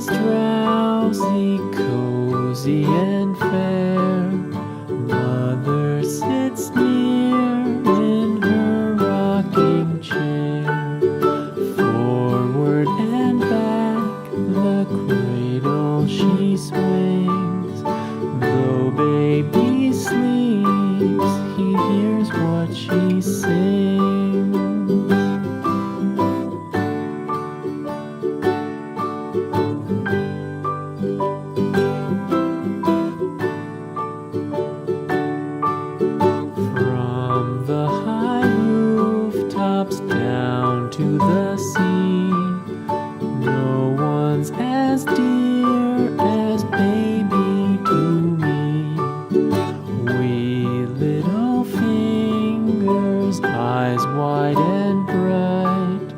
is drowsy, cozy and fair. Mother sits near in her rocking chair. Forward and back the cradle she swings. Though baby sleeps, he hears what she sings. From the high rooftops down to the sea, no one's as dear as baby to me. Wee little fingers, eyes wide and bright,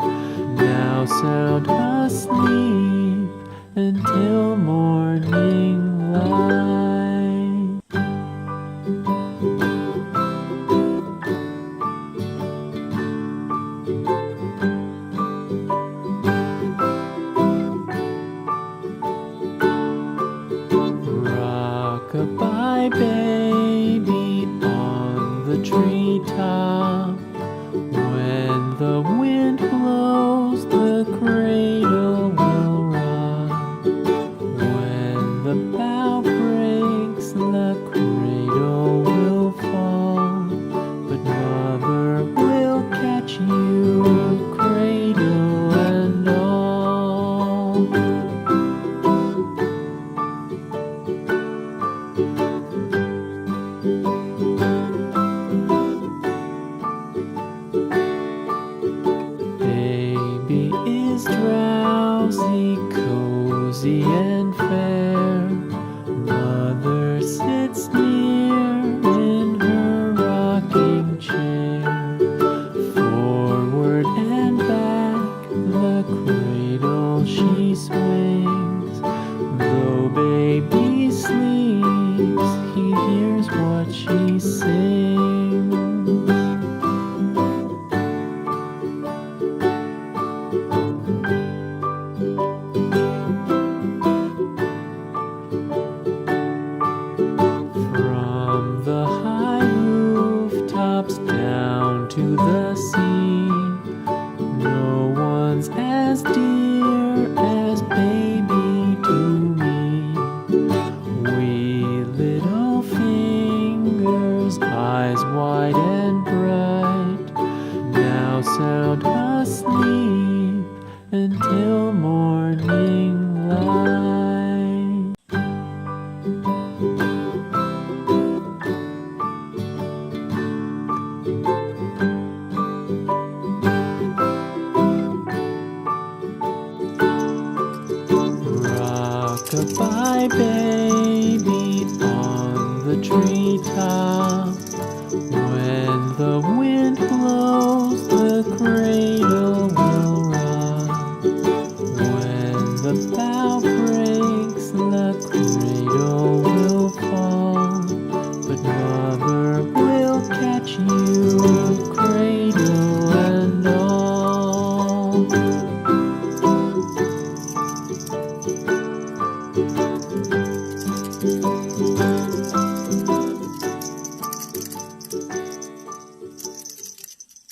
now sound asleep until morning light. Rock-a-bye baby on the treetop. When the wind blows, the cradle will rock. When the bough breaks, the cradle will fall. But mother will catch you, cradle and all. Baby is drowsy, cozy and fair. Mother sits near in her rocking chair. Forward and back the cradle she swings. Though baby sleeps, he hears what she sings. From the high rooftops down to the sea, no one's as dear as baby to me. Wee little fingers, eyes wide and bright, now sound asleep until morning light. Rock-a-bye baby on the treetop. When the